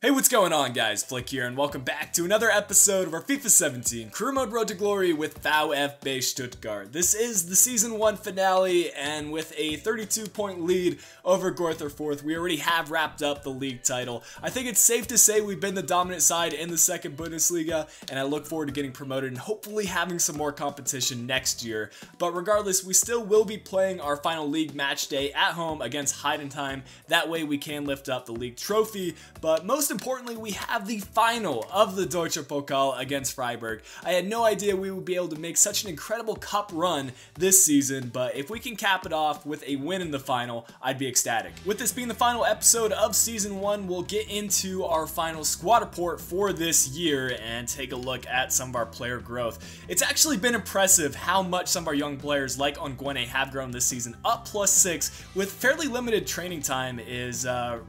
Hey, what's going on guys? Flick here and welcome back to another episode of our FIFA 17 Career Mode Road to Glory with VfB Stuttgart. This is the Season 1 finale, and with a 32-point lead over Greuther Fürth, we already have wrapped up the league title. I think it's safe to say we've been the dominant side in the second Bundesliga, and I look forward to getting promoted and hopefully having some more competition next year. But regardless, we still will be playing our final league match day at home against Heidenheim. That way we can lift up the league trophy, but most importantly, we have the final of the Deutsche Pokal against Freiburg. I had no idea we would be able to make such an incredible cup run this season, but if we can cap it off with a win in the final, I'd be ecstatic. With this being the final episode of Season 1, we'll get into our final squad report for this year and take a look at some of our player growth. It's actually been impressive how much some of our young players like Ongwene have grown this season. Up +6 with fairly limited training time is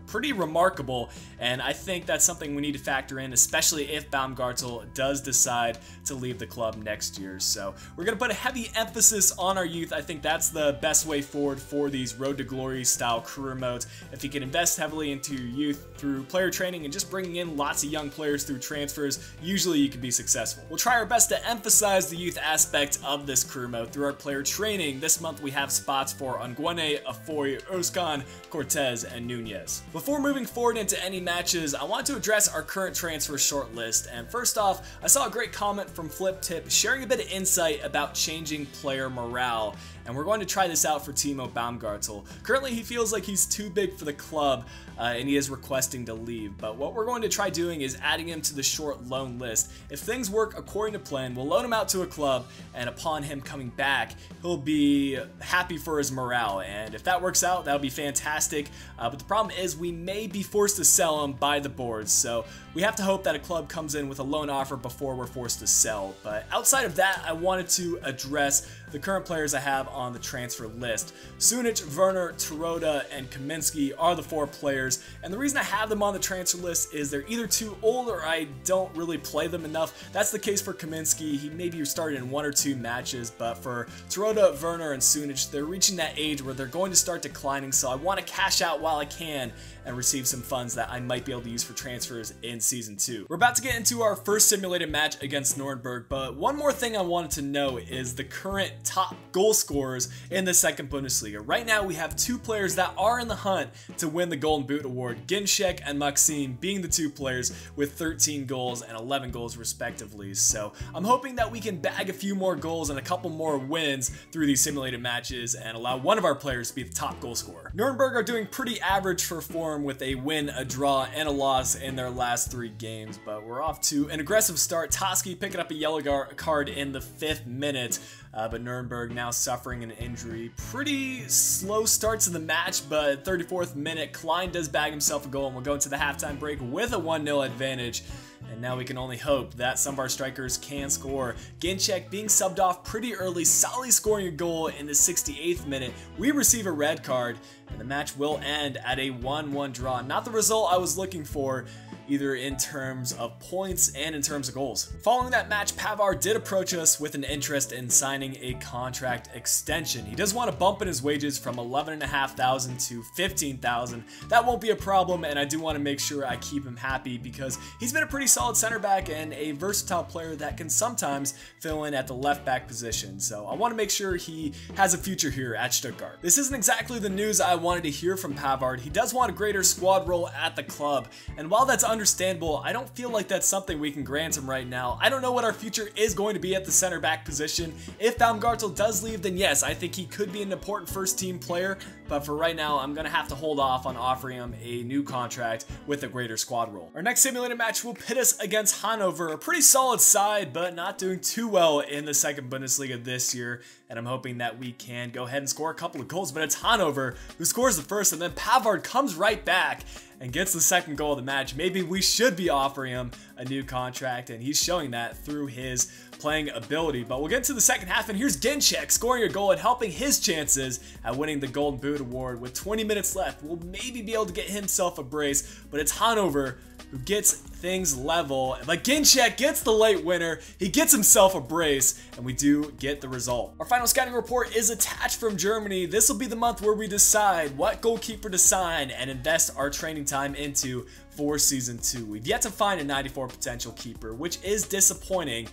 pretty remarkable, and I think that's something we need to factor in, especially if Baumgartel does decide to leave the club next year. So we're going to put a heavy emphasis on our youth. I think that's the best way forward for these Road to Glory style career modes. If you can invest heavily into your youth through player training and just bringing in lots of young players through transfers, usually you can be successful. We'll try our best to emphasize the youth aspect of this career mode through our player training. This month we have spots for Ongwene, Afoy, Özcan, Cortez, and Nunez. Before moving forward into any matches, I want to address our current transfer shortlist. And first off, I saw a great comment from Flip Tip sharing a bit of insight about changing player morale, and we're going to try this out for Timo Baumgartel. Currently, he feels like he's too big for the club, and he is requesting to leave. But what we're going to try doing is adding him to the short loan list. If things work according to plan, we'll loan him out to a club, and upon him coming back, he'll be happy for his morale. And if that works out, that'll be fantastic. But the problem is we may be forced to sell him by the boards. So we have to hope that a club comes in with a loan offer before we're forced to sell. But outside of that, I wanted to address the current players I have on the transfer list. Sunic, Werner, Terodde, and Kaminski are the 4 players, and the reason I have them on the transfer list is they're either too old or I don't really play them enough. That's the case for Kaminski. He maybe started in 1 or 2 matches, but for Terodde, Werner, and Sunic, they're reaching that age where they're going to start declining, so I want to cash out while I can and receive some funds that I might be able to use for transfers in Season 2. We're about to get into our first simulated match against Nuremberg, but one more thing I wanted to know is the current top goal scorers in the second Bundesliga. Right now we have 2 players that are in the hunt to win the Golden Boot Award, Ginczek and Maxim being the 2 players with 13 goals and 11 goals respectively. So I'm hoping that we can bag a few more goals and a couple more wins through these simulated matches and allow one of our players to be the top goal scorer. Nuremberg are doing pretty average for form with a win, a draw, and a loss in their last 3 games, but we're off to an aggressive start. Toski picking up a yellow card in the 5th minute, but Nuremberg now suffering an injury. Pretty slow starts in the match, but 34th minute, Klein does bag himself a goal, and we'll go into the halftime break with a 1-0 advantage. And now we can only hope that some of our strikers can score. Ginczek being subbed off pretty early, Solly scoring a goal in the 68th minute. We receive a red card, and the match will end at a 1-1 draw. Not the result I was looking for, either in terms of points and in terms of goals. Following that match, Pavard did approach us with an interest in signing a contract extension. He does want to bump in his wages from $11,500 to $15,000. That won't be a problem, and I do want to make sure I keep him happy because he's been a pretty solid center back and a versatile player that can sometimes fill in at the left back position. So I want to make sure he has a future here at Stuttgart. This isn't exactly the news I wanted to hear from Pavard. He does want a greater squad role at the club, and while that's understandable, I don't feel like that's something we can grant him right now. I don't know what our future is going to be at the center back position. If Baumgartel does leave, then yes, I think he could be an important first team player, but for right now, I'm going to have to hold off on offering him a new contract with a greater squad role. Our next simulated match will pit us against Hanover, a pretty solid side, but not doing too well in the second Bundesliga this year, and I'm hoping that we can go ahead and score a couple of goals, but it's Hanover who scores the first, and then Pavard comes right back and gets the second goal of the match. Maybe we should be offering him a new contract, and he's showing that through his playing ability. But we'll get to the second half, and here's Ginczek scoring a goal and helping his chances at winning the Golden Boot Award. With 20 minutes left, we'll maybe be able to get himself a brace, but it's Hanover who gets things level. But Ginczek gets the late winner. He gets himself a brace, and we do get the result. Our final scouting report is attached from Germany. This will be the month where we decide what goalkeeper to sign and invest our training time into for Season 2. We've yet to find a 94 potential keeper, which is disappointing,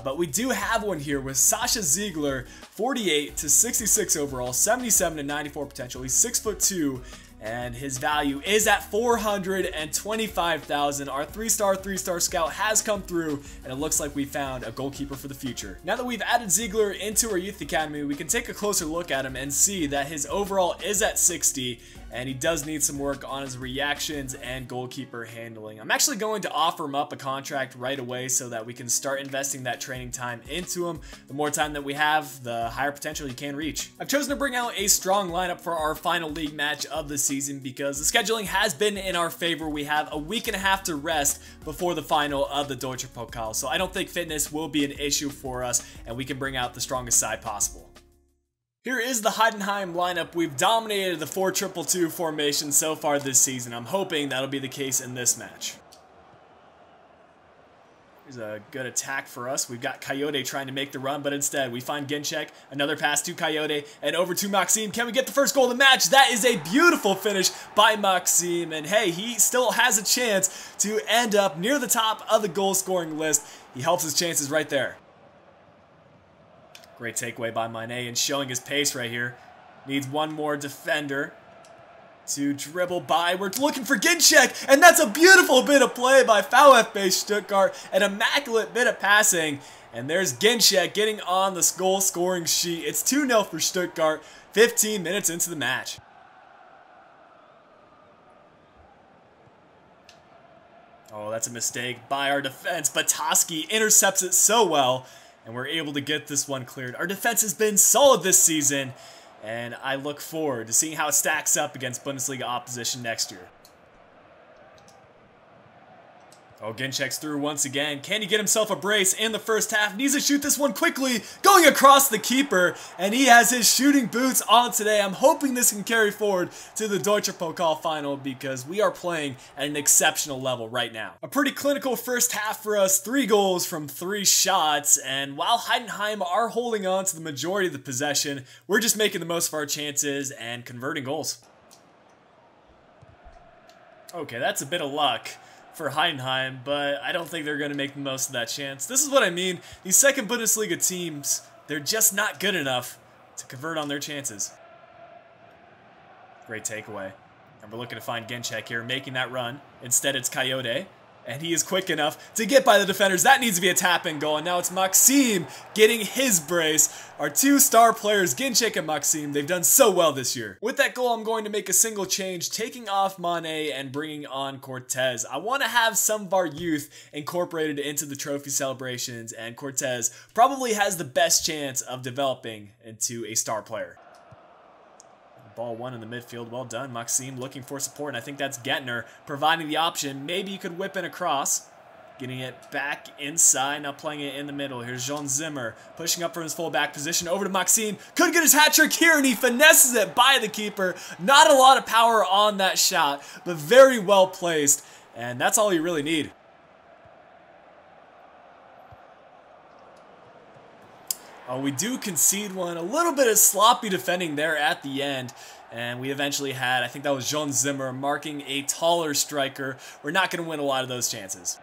but we do have one here with Sasha Ziegler, 48 to 66 overall, 77 to 94 potential. He's 6'2", and his value is at 425,000. Our 3-star scout has come through, and it looks like we found a goalkeeper for the future. Now that we've added Ziegler into our youth academy, we can take a closer look at him and see that his overall is at 60, and he does need some work on his reactions and goalkeeper handling. I'm actually going to offer him up a contract right away so that we can start investing that training time into him. The more time that we have, the higher potential he can reach. I've chosen to bring out a strong lineup for our final league match of the season because the scheduling has been in our favor. We have a week and a half to rest before the final of the Deutsche Pokal, so I don't think fitness will be an issue for us, and we can bring out the strongest side possible. Here is the Heidenheim lineup. We've dominated the 4-2-2 formation so far this season. I'm hoping that'll be the case in this match. Here's a good attack for us. We've got Coyote trying to make the run, but instead we find Ginczek. Another pass to Coyote and over to Maxime. Can we get the first goal of the match? That is a beautiful finish by Maxime. And hey, he still has a chance to end up near the top of the goal scoring list. He helps his chances right there. Great takeaway by Mané and showing his pace right here. Needs one more defender to dribble by. We're looking for Ginczek, and that's a beautiful bit of play by VfB Stuttgart. An immaculate bit of passing. And there's Ginczek getting on the goal scoring sheet. It's 2-0 for Stuttgart, 15 minutes into the match. Oh, that's a mistake by our defense, but Toski intercepts it so well, and we're able to get this one cleared. Our defense has been solid this season, and I look forward to seeing how it stacks up against Bundesliga opposition next year. Oh, Ginczek's through once again. Can he get himself a brace in the first half? Needs to shoot this one quickly, going across the keeper, and he has his shooting boots on today. I'm hoping this can carry forward to the Deutsche Pokal Final because we are playing at an exceptional level right now. A pretty clinical first half for us, 3 goals from 3 shots, and while Heidenheim are holding on to the majority of the possession, we're just making the most of our chances and converting goals. Okay, that's a bit of luck for Heidenheim, but I don't think they're going to make the most of that chance. This is what I mean. These second Bundesliga teams, they're just not good enough to convert on their chances. Great takeaway. And we're looking to find Ginczek here, making that run. Instead, it's Coyote. And he is quick enough to get by the defenders. That needs to be a tap-in goal. And now it's Maxime getting his brace. Our 2-star players, Ginczek and Maxime, they've done so well this year. With that goal, I'm going to make a single change, taking off Mané and bringing on Cortez. I want to have some of our youth incorporated into the trophy celebrations, and Cortez probably has the best chance of developing into a star player. Ball won in the midfield. Well done. Maxime looking for support, and I think that's Gettner providing the option. Maybe you could whip in across. Getting it back inside, now playing it in the middle. Here's Jean Zimmer pushing up from his fullback position over to Maxime. Could get his hat trick here, and he finesses it by the keeper. Not a lot of power on that shot, but very well placed, and that's all you really need. Oh, we do concede one. A little bit of sloppy defending there at the end. And we eventually had, I think that was Jean Zimmer, marking a taller striker. We're not going to win a lot of those chances.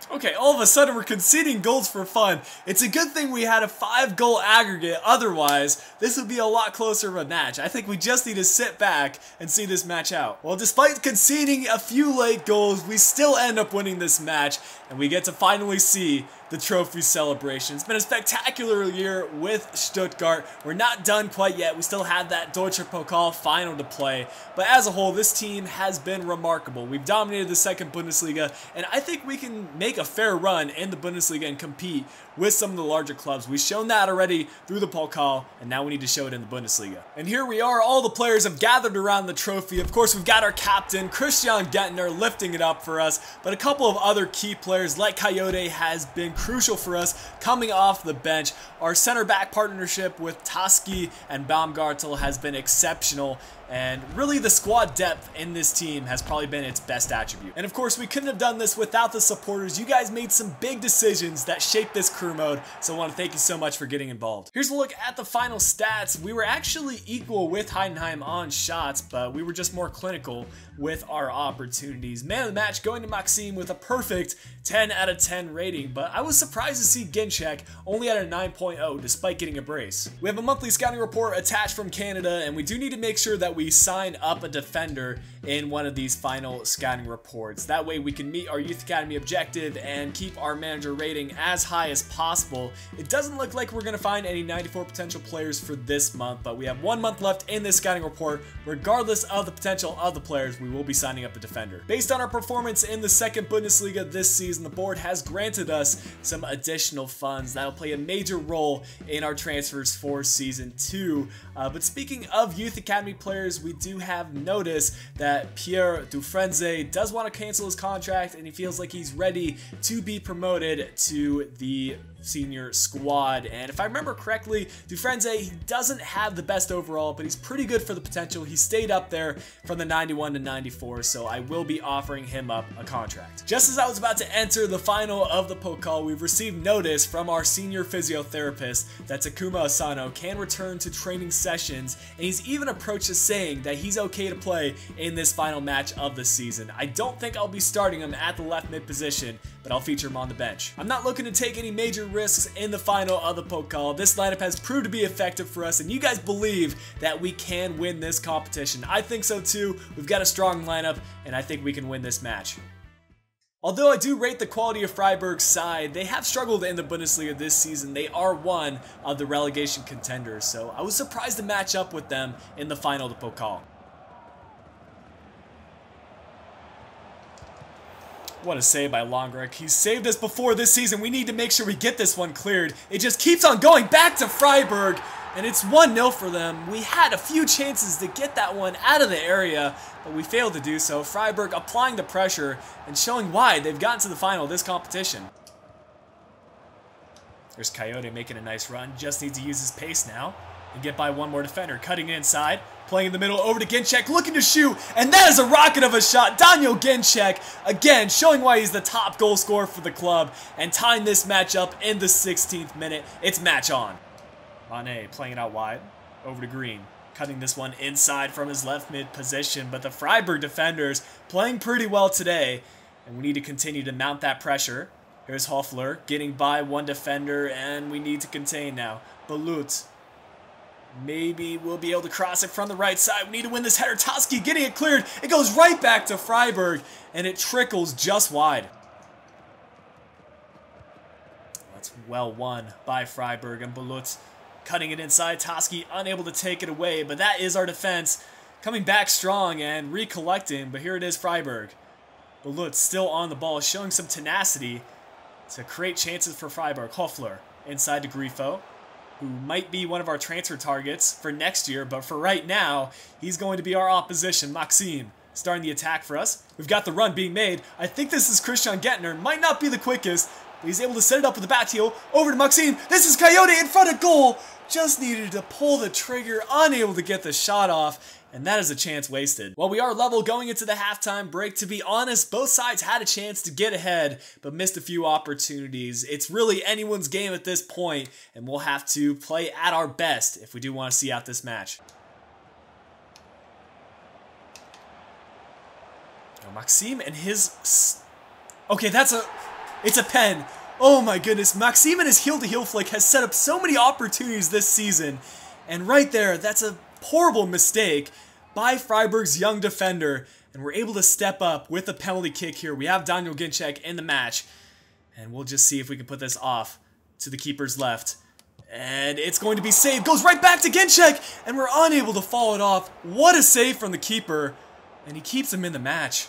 Okay, all of a sudden we're conceding goals for fun. It's a good thing we had a 5-goal aggregate. Otherwise, this would be a lot closer of a match. I think we just need to sit back and see this match out. Well, despite conceding a few late goals, we still end up winning this match, and we get to finally see the trophy celebration. It's been a spectacular year with Stuttgart. We're not done quite yet. We still have that Deutsche Pokal Final to play. But as a whole, this team has been remarkable. We've dominated the second Bundesliga, and I think we can make a fair run in the Bundesliga and compete with some of the larger clubs. We've shown that already through the Pokal, and now we need to show it in the Bundesliga. And here we are. All the players have gathered around the trophy. Of course, we've got our captain, Christian Gettner, lifting it up for us, but a couple of other key players like Coyote has been crucial for us coming off the bench. Our center back partnership with Toski and Baumgartel has been exceptional, And really, the squad depth in this team has probably been its best attribute. And of course, we couldn't have done this without the supporters. You guys made some big decisions that shaped this career mode, so I want to thank you so much for getting involved. Here's a look at the final stats. We were actually equal with Heidenheim on shots, but we were just more clinical with our opportunities. Man of the match going to Maxime with a perfect 10 out of 10 rating, but I was surprised to see Ginczek only at a 9.0 despite getting a brace. We have a monthly scouting report attached from Canada, and we do need to make sure that we sign up a defender in one of these final scouting reports. That way we can meet our youth academy objective and keep our manager rating as high as possible. It doesn't look like we're going to find any 94 potential players for this month, but we have 1 month left in this scouting report. Regardless of the potential of the players, we will be signing up a defender. Based on our performance in the second Bundesliga this season, the board has granted us some additional funds that will play a major role in our transfers for season 2. But speaking of youth academy players, we do have notice that Pierre Dufresne does want to cancel his contract, and he feels like he's ready to be promoted to the senior squad. And if I remember correctly, Dufresne, he doesn't have the best overall, but he's pretty good for the potential. He stayed up there from the 91 to 94, so I will be offering him up a contract. Just as I was about to enter the final of the Pokal, we've received notice from our senior physiotherapist that Takuma Asano can return to training sessions, and he's even approached us saying that he's okay to play in this final match of the season. I don't think I'll be starting him at the left mid position, but I'll feature him on the bench. I'm not looking to take any major risks in the final of the Pokal. This lineup has proved to be effective for us, and you guys believe that we can win this competition. I think so too. We've got a strong lineup, and I think we can win this match. Although I do rate the quality of Freiburg's side, they have struggled in the Bundesliga this season. They are one of the relegation contenders, so I was surprised to match up with them in the final of the Pokal. What a save by Longrek. He's saved us before this season. We need to make sure we get this one cleared. It just keeps on going back to Freiburg, and it's 1-0 for them. We had a few chances to get that one out of the area, but we failed to do so. Freiburg applying the pressure and showing why they've gotten to the final of this competition. There's Coyote making a nice run. Just needs to use his pace now and get by one more defender. Cutting it inside, playing in the middle over to Ginczek, looking to shoot, and that is a rocket of a shot. Daniel Ginczek, again, showing why he's the top goal scorer for the club, and tying this match up in the 16th minute. It's match on. Mane playing it out wide, over to Green, cutting this one inside from his left mid position, but the Freiburg defenders playing pretty well today, and we need to continue to mount that pressure. Here's Hoffler getting by one defender, and we need to contain now. Balut. Maybe we'll be able to cross it from the right side. We need to win this header. Toski getting it cleared. It goes right back to Freiburg, and it trickles just wide. That's well won by Freiburg, and Balut cutting it inside. Toski unable to take it away, but that is our defense coming back strong and recollecting. But here it is, Freiburg. Balut still on the ball, showing some tenacity to create chances for Freiburg. Hoffler inside to Grifo, who might be one of our transfer targets for next year, but for right now, he's going to be our opposition. Maxime starting the attack for us. We've got the run being made. I think this is Christian Gettner. Might not be the quickest, but he's able to set it up with the back heel. Over to Maxime. This is Coyote in front of goal. Just needed to pull the trigger, unable to get the shot off, and that is a chance wasted. Well, we are level going into the halftime break. To be honest, both sides had a chance to get ahead, but missed a few opportunities. It's really anyone's game at this point, and we'll have to play at our best if we do want to see out this match. Now, Maxime and his... Okay, it's a pen. Oh my goodness, Maxime and his heel-to-heel flick has set up so many opportunities this season, and right there, that's a horrible mistake by Freiburg's young defender, and we're able to step up with a penalty kick here. We have Daniel Ginczek in the match, and we'll just see if we can put this off to the keeper's left. And it's going to be saved. Goes right back to Ginczek, and we're unable to follow it off. What a save from the keeper, and he keeps him in the match.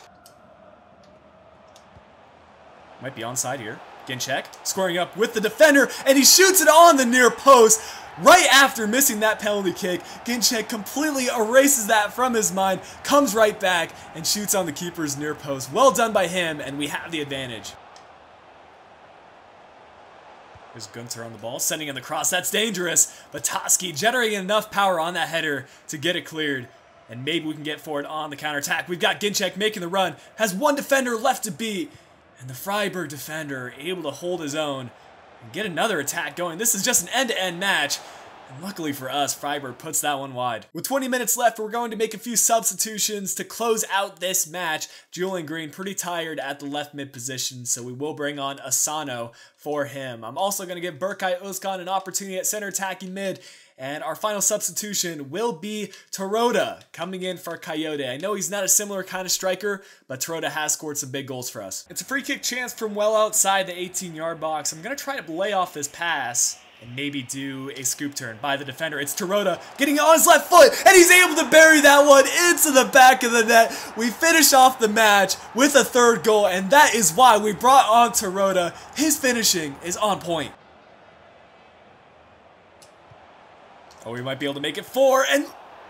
Might be onside here. Ginczek scoring up with the defender, and he shoots it on the near post. Right after missing that penalty kick, Ginczek completely erases that from his mind, comes right back, and shoots on the keeper's near post. Well done by him, and we have the advantage. Here's Gunther on the ball, sending in the cross. That's dangerous, but Toski generating enough power on that header to get it cleared. And maybe we can get forward on the counterattack. We've got Ginczek making the run. Has one defender left to beat. And the Freiburg defender able to hold his own and get another attack going. This is just an end-to-end match. And luckily for us, Freiburg puts that one wide. With 20 minutes left, we're going to make a few substitutions to close out this match. Julian Green pretty tired at the left mid position, so we will bring on Asano for him. I'm also going to give Berkay Özkan an opportunity at center attacking mid. And our final substitution will be Terodde coming in for Coyote. I know he's not a similar kind of striker, but Terodde has scored some big goals for us. It's a free kick chance from well outside the 18-yard box. I'm going to try to lay off this pass and maybe do a scoop turn by the defender. It's Terodde getting on his left foot, and he's able to bury that one into the back of the net. We finish off the match with a third goal, and that is why we brought on Terodde. His finishing is on point. Oh, we might be able to make it 4, and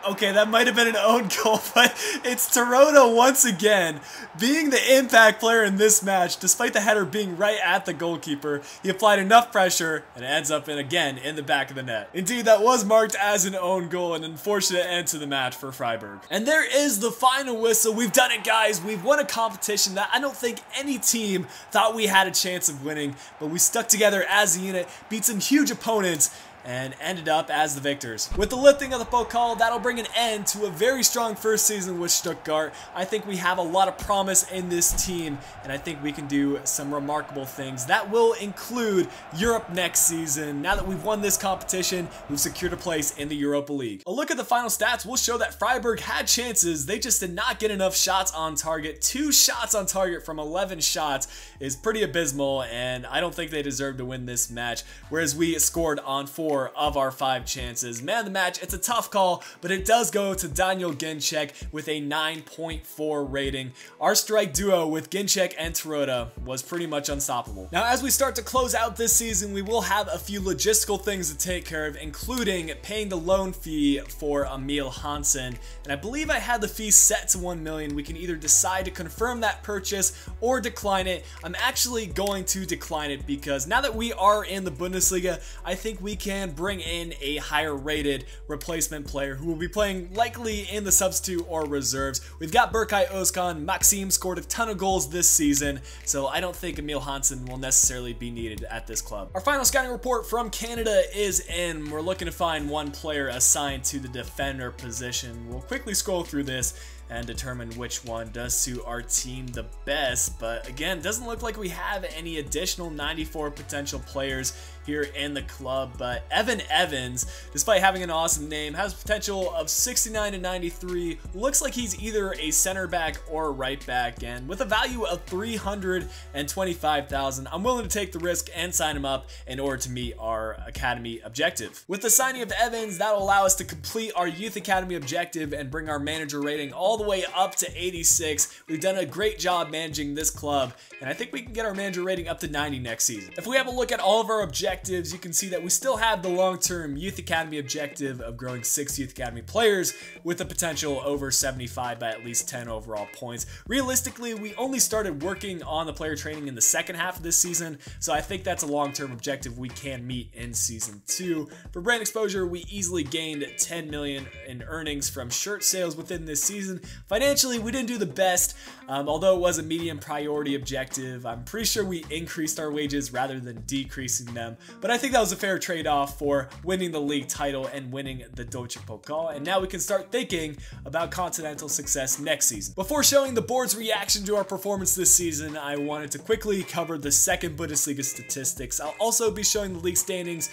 okay, that might have been an own goal, but it's Terodde once again being the impact player in this match. Despite the header being right at the goalkeeper, he applied enough pressure and it ends up again in the back of the net. Indeed, that was marked as an own goal, an unfortunate end to the match for Freiburg. And there is the final whistle. We've done it, guys. We've won a competition that I don't think any team thought we had a chance of winning, but we stuck together as a unit, beat some huge opponents, and ended up as the victors. With the lifting of the Pokal, that'll bring an end to a very strong first season with Stuttgart. I think we have a lot of promise in this team, and I think we can do some remarkable things. That will include Europe next season. Now that we've won this competition, we've secured a place in the Europa League. A look at the final stats will show that Freiburg had chances. They just did not get enough shots on target. 2 shots on target from 11 shots is pretty abysmal, and I don't think they deserve to win this match, whereas we scored on 4 of our 5 chances. Man of the match, it's a tough call, but it does go to Daniel Ginczek with a 9.4 rating. Our strike duo with Ginczek and Terodde was pretty much unstoppable. Now, as we start to close out this season, we will have a few logistical things to take care of, including paying the loan fee for Emil Hansen. And I believe I had the fee set to 1 million. We can either decide to confirm that purchase or decline it. I'm actually going to decline it because now that we are in the Bundesliga, I think we can bring in a higher rated replacement player who will be playing likely in the substitute or reserves. We've got Berkay Özkan. Maxim scored a ton of goals this season, so I don't think Emil Hansen will necessarily be needed at this club. Our final scouting report from Canada is in. We're looking to find one player assigned to the defender position. We'll quickly scroll through this and determine which one does suit our team the best, but again, doesn't look like we have any additional 94 potential players here in the club. But Evan Evans, despite having an awesome name, has potential of 69 to 93. Looks like he's either a center back or a right back, and with a value of 325,000, I'm willing to take the risk and sign him up in order to meet our academy objective. With the signing of Evans, that will allow us to complete our youth academy objective and bring our manager rating all the way up to 86. We've done a great job managing this club, and I think we can get our manager rating up to 90 next season. If we have a look at all of our objectives, you can see that we still have the long-term youth academy objective of growing 6 youth academy players with the potential over 75 by at least 10 overall points. Realistically, we only started working on the player training in the second half of this season, so I think that's a long-term objective we can meet in season 2. For brand exposure, we easily gained 10 million in earnings from shirt sales within this season. Financially, we didn't do the best, although it was a medium priority objective. I'm pretty sure we increased our wages rather than decreasing them, but I think that was a fair trade-off for winning the league title and winning the Deutsche Pokal, and now we can start thinking about continental success next season. Before showing the board's reaction to our performance this season, I wanted to quickly cover the second Bundesliga statistics. I'll also be showing the league standings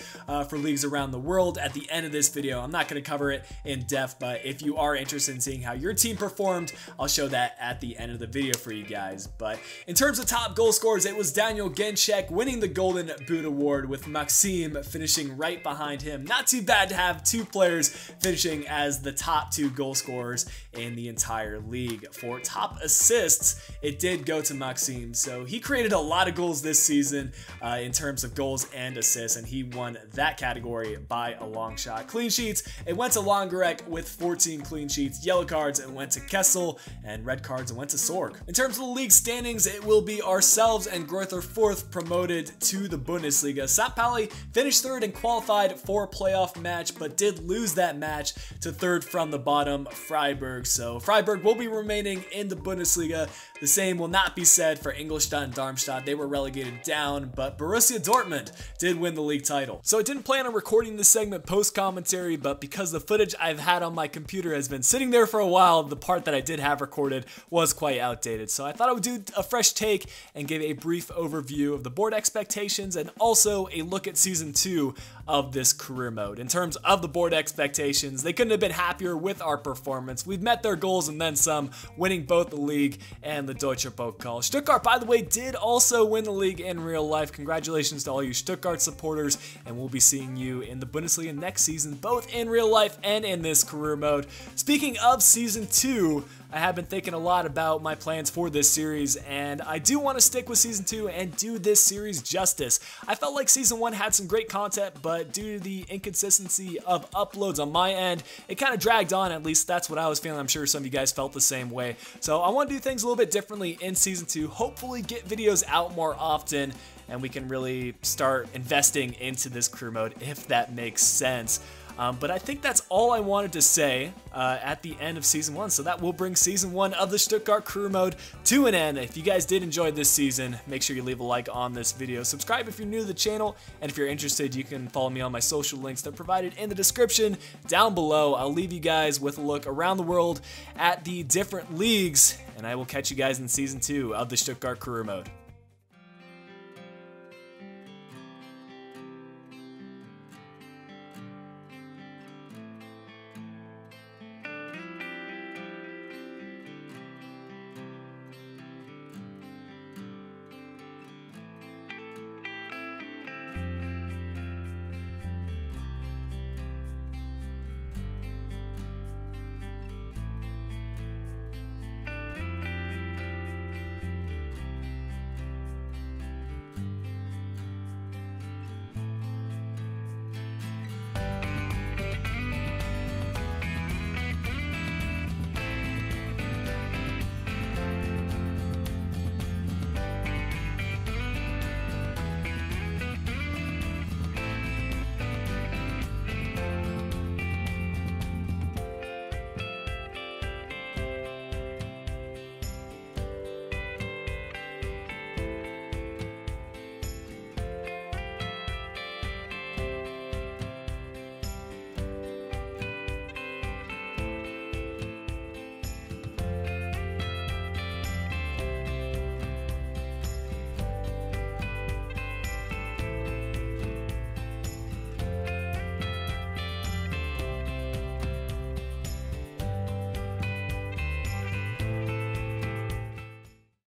for leagues around the world at the end of this video. I'm not going to cover it in depth, but if you are interested in seeing how your team performed, I'll show that at the end of the video for you guys. But in terms of top goal scorers, it was Daniel Ginczek winning the Golden Boot Award, with Maxim finishing right behind him. Not too bad to have 2 players finishing as the top 2 goal scorers in the entire league. For top assists, it did go to Maxim, so he created a lot of goals this season in terms of goals and assists, and he won that category by a long shot. Clean sheets, it went to Longarek with 14 clean sheets. Yellow cards, it went went to Kessel, and red cards went to Sorg. In terms of the league standings, it will be ourselves and Greuther fourth promoted to the Bundesliga. St. Pauli finished third and qualified for a playoff match, but did lose that match to third from the bottom, Freiburg. So Freiburg will be remaining in the Bundesliga. The same will not be said for Ingolstadt and Darmstadt. They were relegated down, but Borussia Dortmund did win the league title. So I didn't plan on recording this segment post-commentary, but because the footage I've had on my computer has been sitting there for a while, the part that I did have recorded was quite outdated. So I thought I would do a fresh take and give a brief overview of the board expectations and also a look at Season 2 of this career mode. In terms of the board expectations, they couldn't have been happier with our performance. We've met their goals and then some, winning both the league and the Deutsche Pokal. Stuttgart, by the way, did also win the league in real life. Congratulations to all you Stuttgart supporters, and we'll be seeing you in the Bundesliga next season, both in real life and in this career mode. Speaking of Season 2, I have been thinking a lot about my plans for this series, and I do want to stick with Season 2 and do this series justice. I felt like Season 1 had some great content, but due to the inconsistency of uploads on my end, it kind of dragged on. At least that's what I was feeling. I'm sure some of you guys felt the same way. So I want to do things a little bit differently in Season 2, hopefully get videos out more often, and we can really start investing into this career mode, if that makes sense. But I think that's all I wanted to say at the end of Season 1. So that will bring Season 1 of the Stuttgart career mode to an end. If you guys did enjoy this season, make sure you leave a like on this video. Subscribe if you're new to the channel. And if you're interested, you can follow me on my social links. They're provided in the description down below. I'll leave you guys with a look around the world at the different leagues. And I will catch you guys in Season 2 of the Stuttgart career mode.